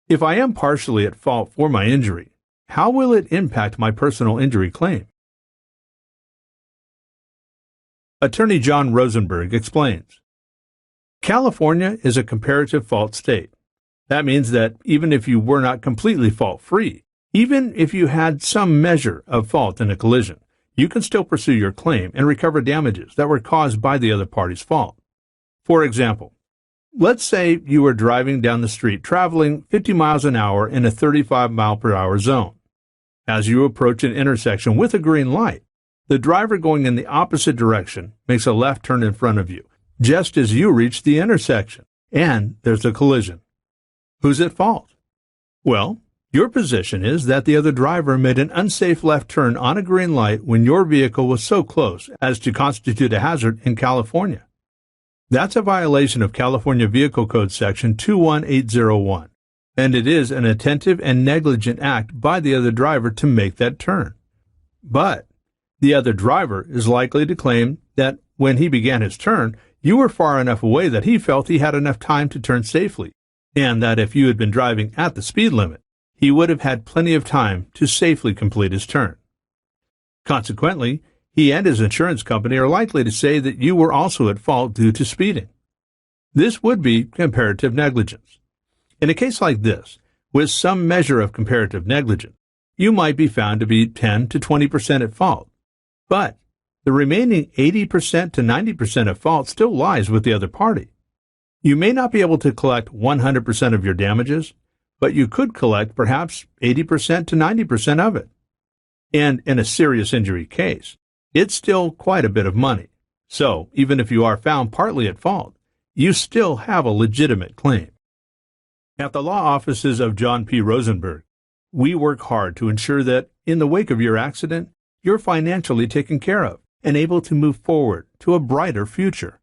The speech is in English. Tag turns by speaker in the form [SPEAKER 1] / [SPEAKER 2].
[SPEAKER 1] If I am partially at fault for my injury, how will it impact my personal injury claim? Attorney John Rosenberg explains, California is a comparative fault state. That means that even if you were not completely fault-free, even if you had some measure of fault in a collision, you can still pursue your claim and recover damages that were caused by the other party's fault. For example, let's say you were driving down the street traveling 50 miles an hour in a 35 mile per hour zone. As you approach an intersection with a green light, the driver going in the opposite direction makes a left turn in front of you, just as you reach the intersection, and there's a collision. Who's at fault? Well, your position is that the other driver made an unsafe left turn on a green light when your vehicle was so close as to constitute a hazard in California. That's a violation of California Vehicle Code Section 21801, and it is an attentive and negligent act by the other driver to make that turn. But the other driver is likely to claim that when he began his turn, you were far enough away that he felt he had enough time to turn safely, and that if you had been driving at the speed limit, he would have had plenty of time to safely complete his turn. Consequently, he and his insurance company are likely to say that you were also at fault due to speeding. This would be comparative negligence. In a case like this, with some measure of comparative negligence, you might be found to be 10 to 20% at fault. But the remaining 80% to 90% of fault still lies with the other party. You may not be able to collect 100% of your damages, but you could collect perhaps 80% to 90% of it. And in a serious injury case, it's still quite a bit of money. So even if you are found partly at fault, you still have a legitimate claim. At the law offices of John P. Rosenberg, we work hard to ensure that in the wake of your accident, you're financially taken care of and able to move forward to a brighter future.